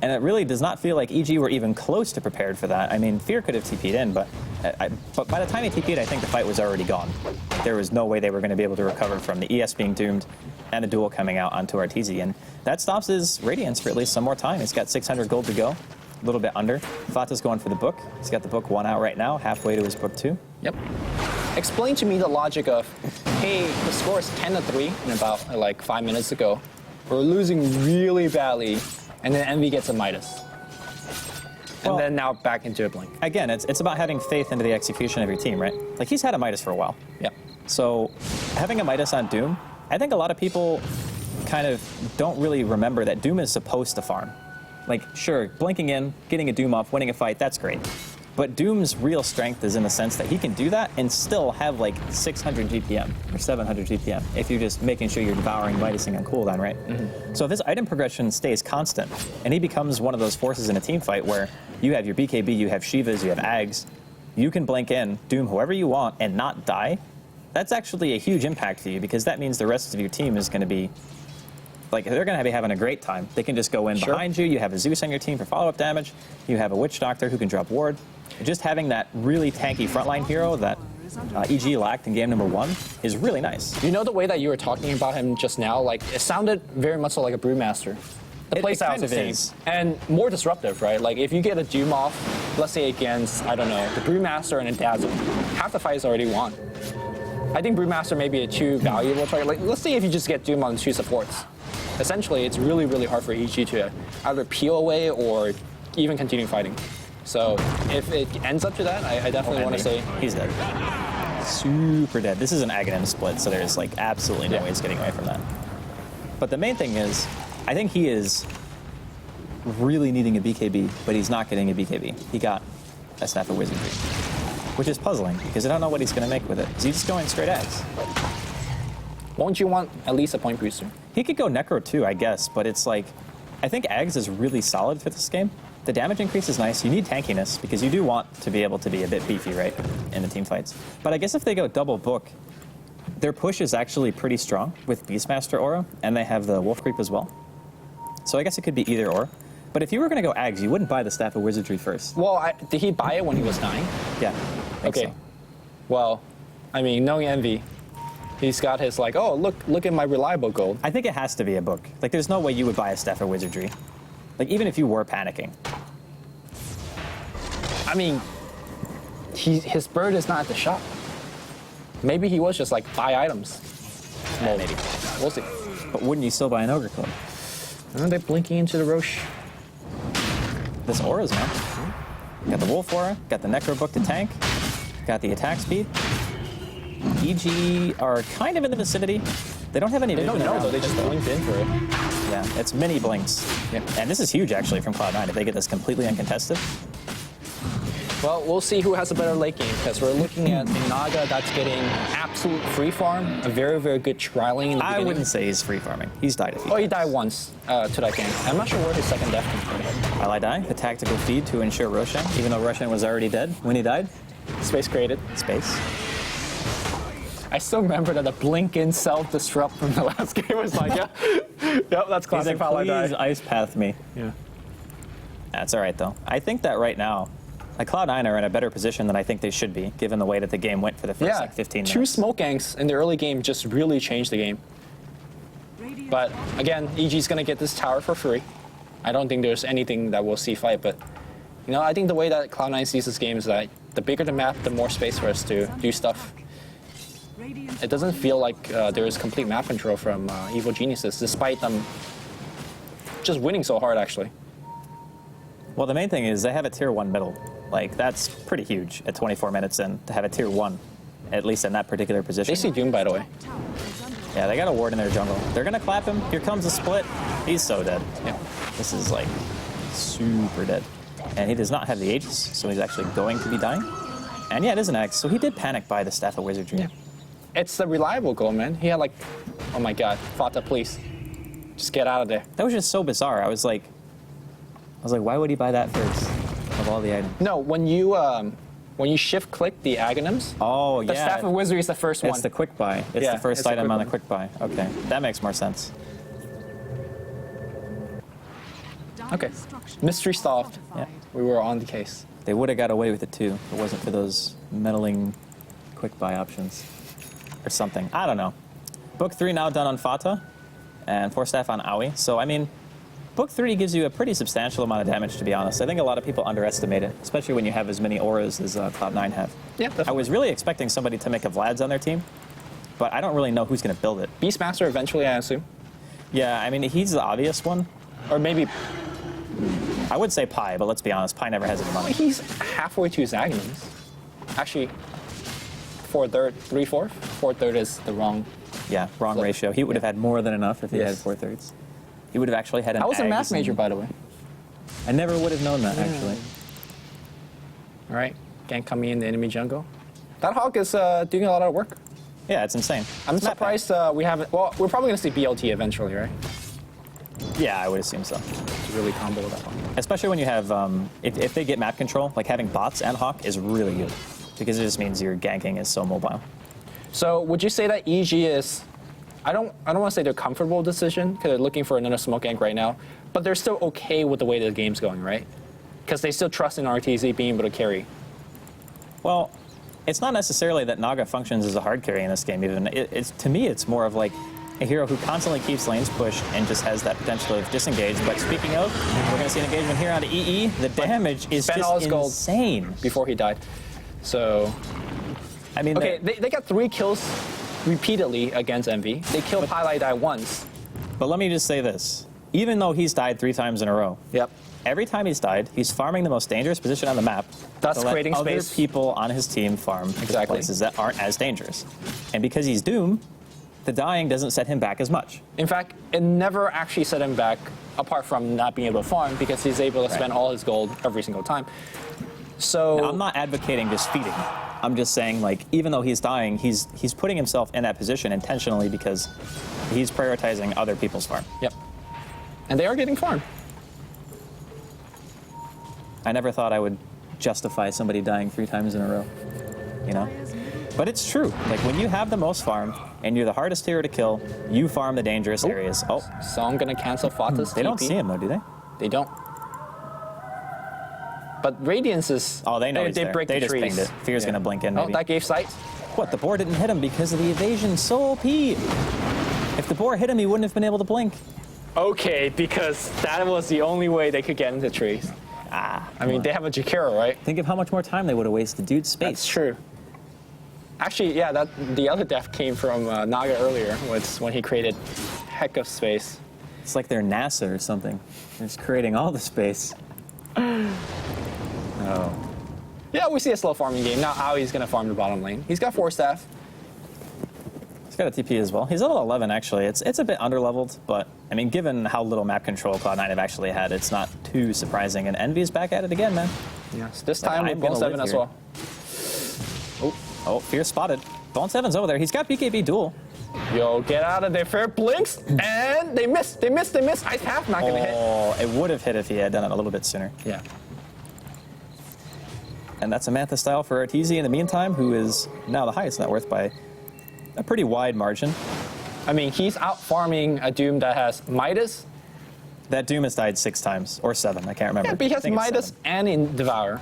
B: And it really does not feel like EG were even close to prepared for that. I mean, Fear could have TP'd in, but by the time he TP'd, I think the fight was already gone. There was no way they were going to be able to recover from the ES being doomed and a duel coming out onto Arteezy. And that stops his Radiance for at least some more time. He's got 600 gold to go, a little bit under. Fata's going for the book. He's got the book 1 out right now, halfway to his book 2.
A: Yep. Explain to me the logic of, hey, the score is 10-3 in about like 5 minutes ago. We're losing really badly, and then Envy gets a Midas. And
B: Well-
A: then now back into a Blink.
B: Again, it's about having faith into the execution of your team, right? Like, he's had a Midas for a while.
A: Yep.
B: So having a Midas on Doom, I think a lot of people kind of don't really remember that Doom is supposed to farm. Like, sure, blinking in, getting a Doom off, winning a fight, that's great. But Doom's real strength is in the sense that he can do that and still have like 600 GPM or 700 GPM if you're just making sure you're devouring Midasing on cooldown, right? So if his item progression stays constant and he becomes one of those forces in a team fight where you have your BKB, you have Shivas, you have Ags, you can blink in, Doom whoever you want and not die, that's actually a huge impact for you because that means the rest of your team is going to be like, they're going to be having a great time. They can just go in behind you. You have a Zeus on your team for follow-up damage. You have a Witch Doctor who can drop ward. Just having that really tanky frontline hero that EG lacked in game number 1 is really nice.
A: You know the way that you were talking about him just now? Like, it sounded very much like a Brewmaster. The
B: It
A: playstyle
B: kind
A: is the
B: of
A: same.
B: is.
A: And more disruptive, right? Like, if you get a Doom off, let's say against, I don't know, the Brewmaster and a Dazzle, half the fight is already won. I think Brewmaster may be a too valuable target. Like, let's say if you just get Doom on 2 supports. Essentially, it's really, really hard for EG to either peel away or even continue fighting. So if it ends up to that, I definitely want to say
B: He's dead. super dead. This is an Aghanim split, so there's like absolutely no way he's getting away from that. But the main thing is, I think he is really needing a BKB, but he's not getting a BKB. He got a Staff of Wizardry, which is puzzling because I don't know what he's going to make with it. Is he just going straight Ags?
A: Won't you want at least a point booster?
B: He could go Necro too, I guess, but it's like, I think Ags is really solid for this game. The damage increase is nice. You need tankiness because you do want to be able to be a bit beefy, right, in the team fights. But I guess if they go double book, their push is actually pretty strong with Beastmaster Aura, and they have the Wolf Creep as well. So I guess it could be either or. But if you were going to go Ags, you wouldn't buy the Staff of Wizardry first.
A: Well, did he buy it when he was dying?
B: Yeah. I think
A: Okay.
B: so.
A: Well, I mean, knowing Envy, he's got his like, oh, look at my reliable gold.
B: I think it has to be a book. Like, there's no way you would buy a Staff of Wizardry. Like, even if you were panicking.
A: I mean, his bird is not at the shop. Maybe he was just like, buy items. Well,
B: Maybe.
A: we'll see.
B: But wouldn't you still buy an Ogre Club?
A: Aren't they blinking into the Roche?
B: This Aura's, man. Got the Wolf Aura, got the Necro Book to tank, got the attack speed. EG are kind of in the vicinity. They don't have any
A: They
B: vision
A: don't know,
B: around
A: though. They just blinked in for it.
B: Yeah, it's mini blinks.
A: Yeah.
B: And this is huge, actually, from Cloud9 if they get this completely uncontested.
A: Well, we'll see who has a better late game, because we're looking at a Naga that's getting absolute free farm, a very, very good trialing in the
B: I
A: beginning.
B: wouldn't say he's free farming. He's died a few
A: Oh, he
B: times.
A: died once to that game. I'm not sure where his second death came from.
B: While I die, the tactical feed to ensure Roshan, even though Roshan was already dead when he died.
A: Space created.
B: Space.
A: I still remember that the blink in self-destruct from the last game was like, yeah, yep, that's
B: He's
A: classic
B: like,
A: Foul I
B: please
A: Die.
B: ice path me.
A: Yeah.
B: That's all right, though. I think that right now, like Cloud9 are in a better position than I think they should be, given the way that the game went for the first like 15 minutes.
A: Two smoke ganks in the early game just really changed the game.
C: Radiant
A: But again, EG's gonna get this tower for free. I don't think there's anything that we'll see fight, but you know, I think the way that Cloud9 sees this game is that the bigger the map, the more space for us to do stuff.
C: Radiant
A: It doesn't feel like there is complete map control from Evil Geniuses, despite them just winning so hard, actually.
B: Well, the main thing is they have a tier 1 middle. Like, that's pretty huge at 24 minutes in to have a tier 1, at least in that particular position.
A: They see Doom, by the way.
C: tower is under
B: Yeah, they got a ward in their jungle. They're going to clap him. Here comes a split. He's so dead.
A: Yeah.
B: This is, like, super dead. And he does not have the Aegis, so he's actually going to be dying. And yeah, it is an Axe, so he did panic by the Staff of Wizardry.
A: Yeah. It's the reliable goal, man. He had like, oh my god, Fata, please. Just get out of there.
B: That was just so bizarre. I was like, why would he buy that first of all the items?
A: No, when you shift click the Aghanims,
B: Oh,
A: the
B: yeah.
A: Staff of Wizardry is the first one.
B: It's the quick buy. It's
A: Yeah,
B: the first
A: it's the
B: item
A: quick
B: on the
A: one.
B: quick buy. Okay, that makes more sense.
A: Okay.
C: Dire structures
A: Mystery
C: are
A: solved.
C: fortified.
A: We were on the case.
B: They would have got away with it too if it wasn't for those meddling quick buy options. Or something. I don't know. Book 3 now done on Fata, and 4 staff on Aoi. So, I mean, Book 3 gives you a pretty substantial amount of damage, to be honest. I think a lot of people underestimate it, especially when you have as many auras as Cloud9 have.
A: Yeah,
B: I
A: definitely.
B: was really expecting somebody to make a Vlad's on their team, but I don't really know who's going to build it.
A: Beastmaster eventually, I assume.
B: Yeah, I mean, he's the obvious one.
A: Or maybe
B: I would say Pi, but let's be honest, Pi never has any money.
A: he's halfway to his Aghanims. Actually, 4/3, 3/4? 4/3 is the wrong.
B: Yeah, wrong
A: Flip.
B: ratio. He would have had more than enough if he had
A: Yes.
B: 4/3. He would have actually had an
A: I was a
B: Ags
A: math major,
B: and-
A: by the way.
B: I never would have known that, actually.
A: All right, gank coming in the enemy jungle. That Hawk is doing a lot of work.
B: Yeah, it's insane.
A: I'm
B: It's map
A: surprised we haven't. Well, we're probably gonna see BLT eventually, right?
B: hack. Yeah, I would assume so.
A: To really combo with that one.
B: Especially when you have, if they get map control, like having bots and Hawk is really good. Because it just means your ganking is so mobile.
A: So would you say that EG is? I don't want to say they're comfortable with the decision because they're looking for another smoke gank right now, but they're still okay with the way the game's going, right? Because they still trust in RTZ being able to carry.
B: Well, it's not necessarily that Naga functions as a hard carry in this game even. It's to me, it's more of like a hero who constantly keeps lanes pushed and just has that potential of disengage. But speaking of, we're going to see an engagement here onto EE. The damage is
A: spent all
B: just
A: his gold.
B: insane.
A: Before he died. So
B: I mean,
A: okay, they got 3 kills repeatedly against Envy. They killed Highlight Die once.
B: but let me just say this. Even though he's died 3 times in a row,
A: Yep.
B: every time he's died, he's farming the most dangerous position on the map.
A: That's
B: to let
A: creating
B: other
A: space.
B: people on his team farm
A: Exactly.
B: places that aren't as dangerous. And because he's Doom, the dying doesn't set him back as much.
A: In fact, it never actually set him back, apart from not being able to farm, because he's able to spend all his gold every single time. So
B: Now, I'm not advocating just feeding. I'm just saying, like, even though he's dying, he's putting himself in that position intentionally because he's prioritizing other people's farm.
A: Yep. And they are getting farmed.
B: I never thought I would justify somebody dying 3 times in a row, you know? But it's true. Like, when you have the most farm and you're the hardest hero to kill, you farm the dangerous areas. Oh,
A: So I'm gonna cancel Fata's
B: they don't
A: TP.
B: see him though, do they?
A: They don't. But Radiance is.
B: Oh, they know he's
A: they
B: there.
A: break
B: They
A: the
B: just
A: trees.
B: pinged it. Fear's gonna blink in,
A: Oh,
B: maybe.
A: that gave sight.
B: What, the boar didn't hit him because of the evasion? So OP. If the boar hit him, he wouldn't have been able to blink.
A: Okay, because that was the only way they could get into trees. I mean, they have a Jakiro, right?
B: Think of how much more time they would have wasted. Dude, space.
A: That's true. Actually, yeah, the other death came from Naga earlier, when he created heck of space.
B: It's like they're NASA or something. They're just creating all the space. Oh.
A: Yeah, we see a slow farming game. Now Aui's gonna farm the bottom lane. He's got 4 staff.
B: He's got a TP as well. He's level 11, actually. It's a bit underleveled, but, I mean, given how little map control Cloud9 have actually had, it's not too surprising. And Envy's back at it again, man.
A: Yes. This
B: Like,
A: time
B: I'm
A: with Bone
B: gonna
A: 7
B: live
A: as
B: here.
A: well.
B: Oh, Fear spotted. Bone 7's over there. He's got BKB duel.
A: Yo, get out of there. Fair blinks. And they missed. They missed. Ice Path not gonna hit.
B: Oh, it would have hit if he had done it a little bit sooner.
A: Yeah.
B: And that's a Mantha style for Arteezy in the meantime, who is now the highest net worth by a pretty wide margin.
A: I mean, he's out farming a Doom that has Midas.
B: That Doom has died 6 times, or 7, I can't remember.
A: Yeah, but he
B: I
A: has
B: think it's
A: Midas
B: 7.
A: and in Devour.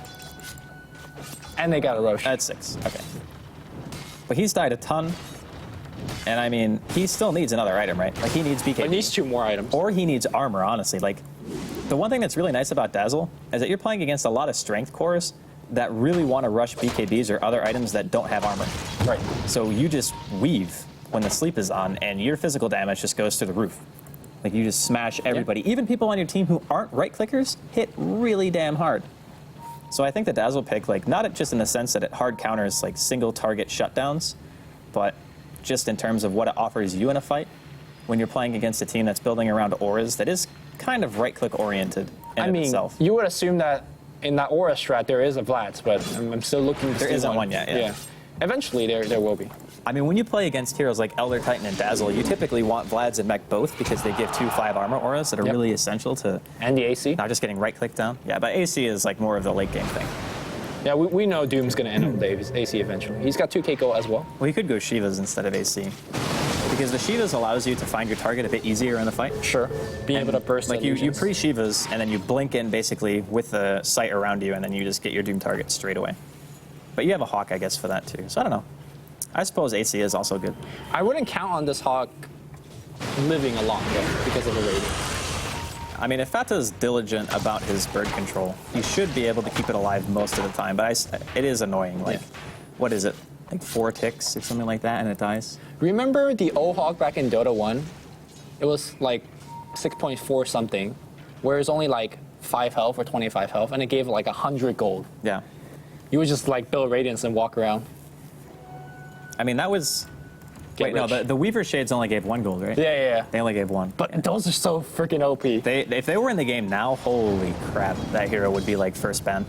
A: And they got a Roche.
B: That's 6, okay. But he's died a ton, and I mean, he still needs another item, right? Like, he needs BKB.
A: But he needs 2 more items.
B: Or he needs armor, honestly. Like, the one thing that's really nice about Dazzle is that you're playing against a lot of strength cores that really want to rush BKBs or other items that don't have armor.
A: Right.
B: So you just weave when the sleep is on, and your physical damage just goes through the roof. Like, you just smash everybody. Even people on your team who aren't right-clickers hit really damn hard. So I think the Dazzle pick, like, not just in the sense that it hard counters, like, single-target shutdowns, but just in terms of what it offers you in a fight when you're playing against a team that's building around auras that is kind of right-click oriented in itself.
A: You would assume that in that Aura strat there is a Vlad's, but I'm still looking to
B: There
A: see
B: isn't one yet, yeah.
A: Eventually there will be.
B: I mean, when you play against heroes like Elder Titan and Dazzle, you typically want Vlads and Mech both because they give 2 5 armor auras that are really essential to
A: And the AC.
B: not just getting right-click down. Yeah, but AC is like more of the late game thing.
A: Yeah, we know Doom's going to end up with AC eventually. He's got 2 KO as well.
B: Well, you could go Shivas instead of AC. Because the Shivas allows you to find your target a bit easier in the fight.
A: Sure. Being able to burst
B: Like, you
A: illusions.
B: pre-Shivas, and then you blink in basically with the sight around you, and then you just get your Doom target straight away. But you have a Hawk, I guess, for that too. So I don't know. I suppose AC is also good.
A: I wouldn't count on this Hawk living along though, because of the rating.
B: I mean, if Fata's diligent about his bird control, he should be able to keep it alive most of the time. But it is annoying. Like, what is it? Like 4 ticks or something like that, and it dies?
A: Remember the old Hawk back in Dota 1? It was like 6.4 something, where it's only like 5 health or 25 health, and it gave like 100 gold.
B: Yeah.
A: You would just like build Radiance and walk around.
B: I mean, that was...
A: Get
B: Wait, no,
A: rich.
B: the Weaver Shades only gave 1 gold, right?
A: Yeah.
B: They only gave 1.
A: But those are so freaking OP.
B: If they were in the game now, holy crap, that hero would be like first ban.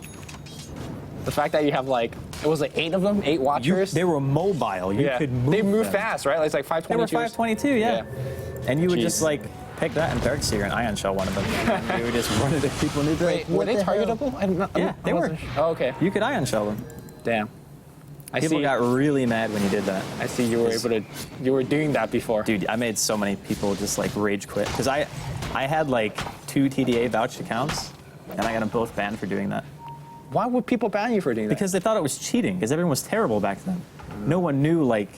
A: The fact that you have like, it was like 8 of them, 8 Watchers.
B: They were mobile. You could move
A: They move
B: them.
A: fast, right? It's like
B: They were
A: 522.
B: 522, yeah. And you would just
A: Jeez.
B: like pick that and Darkseer and Ion Shell one of them. And you would just run into people and they'd be
A: Wait,
B: like,
A: were
B: what
A: they
B: the hell?
A: targetable?
B: Yeah, they were.
A: Oh, okay.
B: You could Ion Shell them.
A: Damn. I
B: People
A: see.
B: got really mad when you did that.
A: I see you were able to. You were doing that before.
B: Dude, I made so many people just like rage quit. Because I had like 2 TDA vouched accounts and I got them both banned for doing that.
A: Why would people ban you for doing that?
B: Because they thought it was cheating, because everyone was terrible back then. No one knew like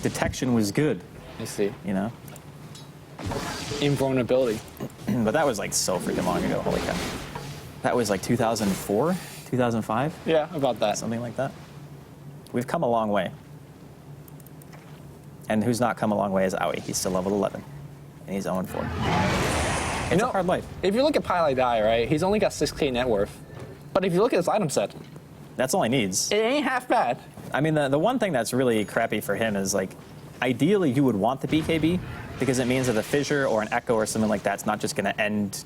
B: detection was good,
A: I see.
B: you know?
A: Invulnerability.
B: But that was like so freaking long ago, holy cow. That was like 2004, 2005,
A: Yeah, about that.
B: something like that. We've come a long way. And who's not come a long way is Aoi. He's still level 11. And he's 0-4. It's a hard life.
A: If you look at Pile Die, right, he's only got 6K net worth. But if you look at his item set,
B: That's all he needs.
A: it ain't half bad.
B: I mean, the one thing that's really crappy for him is, like, ideally you would want the BKB because it means that a fissure or an echo or something like that's not just going to end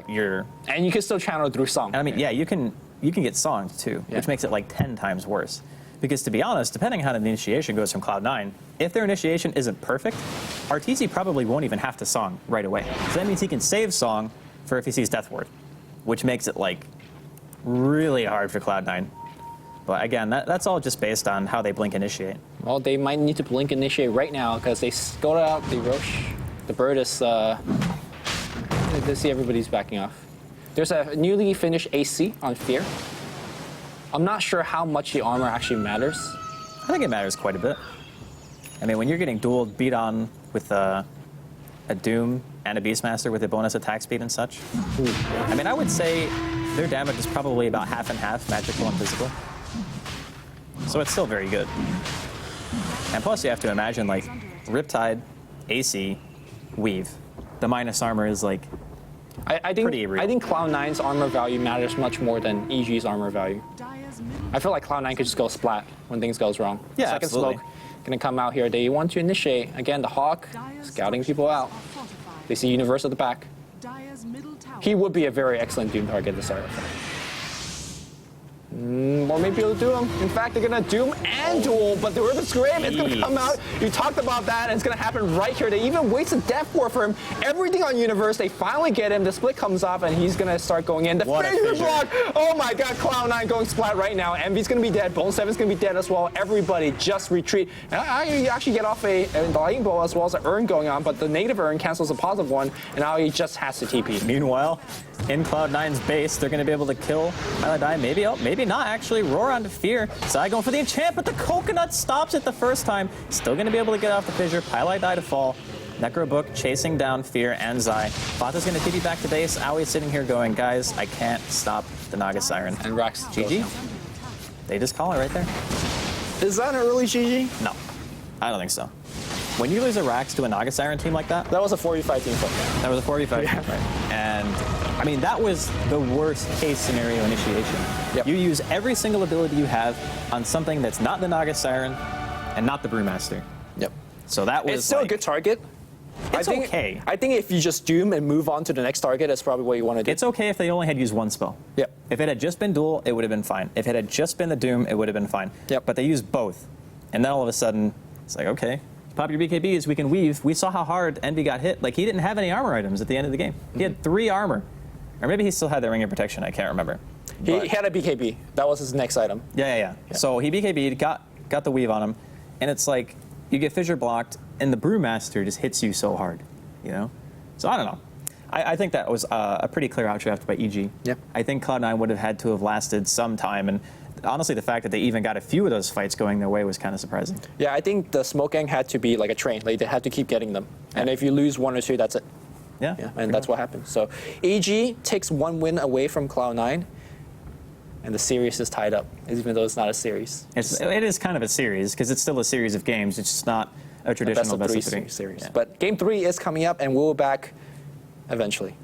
B: your...
A: And you can still channel through Song.
B: And I mean, yeah, you can get songed too, which makes it like 10 times worse. Because to be honest, depending on how the initiation goes from Cloud9, if their initiation isn't perfect, RTZ probably won't even have to song right away. So that means he can save song for if he sees Death Ward, which makes it like really hard for Cloud9. But again, that's all just based on how they blink initiate.
A: Well, they might need to blink initiate right now because they scoped out the Roche. The bird is, they see everybody's backing off. There's a newly finished AC on Fear. I'm not sure how much the armor actually matters.
B: I think it matters quite a bit. I mean, when you're getting dueled, beat on with a Doom and a Beastmaster with a bonus attack speed and such, I mean, I would say their damage is probably about half and half, magical and physical. So it's still very good. And plus, you have to imagine, like, Riptide, AC, Weave. The minus armor is, like,
A: I think
B: pretty real.
A: I think Cloud9's armor value matters much more than EG's armor value. I feel like Cloud9 could just go splat when things goes wrong.
B: Yeah,
A: Second
B: absolutely.
A: Smoke gonna come out here. They want to initiate. Again, the Hawk scouting people out. They see Universe at the back. He would be a very excellent Doom target to start with. Or maybe he'll do him. In fact, they're gonna Doom and duel, but the Ribbon Scrape is gonna come out. You talked about that, and it's gonna happen right here. They even wasted Death Ward for him. Everything on Universe, they finally get him. The split comes off, and he's gonna start going in. The fissure block! Oh my god, Cloud9 going splat right now. Envy's gonna be dead. Bone 7's gonna be dead as well. Everybody just retreat. And you actually get off a Lightning Bolt as well as an Urn going on, but the negative Urn cancels a positive one, and now he just has to TP.
B: Meanwhile, in Cloud9's base, they're going to be able to kill Paladai. Maybe not, actually. Roar onto Fear. Sai going for the enchant, but the Coconut stops it the first time. Still going to be able to get off the fissure. Paladai to fall. Necrobook chasing down Fear and Zai. Fata's going to TP back to base. Aui's sitting here going, guys, I can't stop the Naga Siren.
A: And Rax
B: GG. They just call it right there.
A: Is that an early GG?
B: No, I don't think so. When you lose a Rax to a Naga Siren team like that,
A: That was a 4v5 team fight.
B: that was a 4v5 team fight. And I mean, that was the worst case scenario initiation.
A: Yep.
B: You use every single ability you have on something that's not the Naga Siren and not the Brewmaster.
A: Yep.
B: So that was
A: It's still
B: like,
A: a good target.
B: It's okay.
A: I think if you just Doom and move on to the next target, that's probably what you want to do.
B: It's okay if they only had used one spell.
A: Yep.
B: If it had just been Duel, it would have been fine. If it had just been the Doom, it would have been fine.
A: Yep.
B: But they used both. And then all of a sudden, it's like, okay, pop your BKBs, we can weave. We saw how hard Envy got hit. Like, he didn't have any armor items at the end of the game. He had 3 armor. Or maybe he still had the Ring of Protection, I can't remember.
A: He had a BKB. That was his next item.
B: Yeah. So he BKB'd, got the weave on him, and it's like, you get fissure blocked, and the Brewmaster just hits you so hard, you know? So I don't know. I think that was a pretty clear outdraft by EG.
A: Yeah.
B: I think Cloud9 would have had to have lasted some time, and honestly, the fact that they even got a few of those fights going their way was kind of surprising.
A: Yeah, I think the Smoke Gang had to be like a train. Like, they had to keep getting them. And if you lose 1 or 2, that's it.
B: Yeah.
A: And that's what happened. So EG takes 1 win away from Cloud9, and the series is tied up, even though it's not a series.
B: It is kind of a series, because it's still a series of games. It's just not a traditional
A: best of 3 series.
B: Yeah.
A: But Game 3 is coming up, and we'll be back eventually.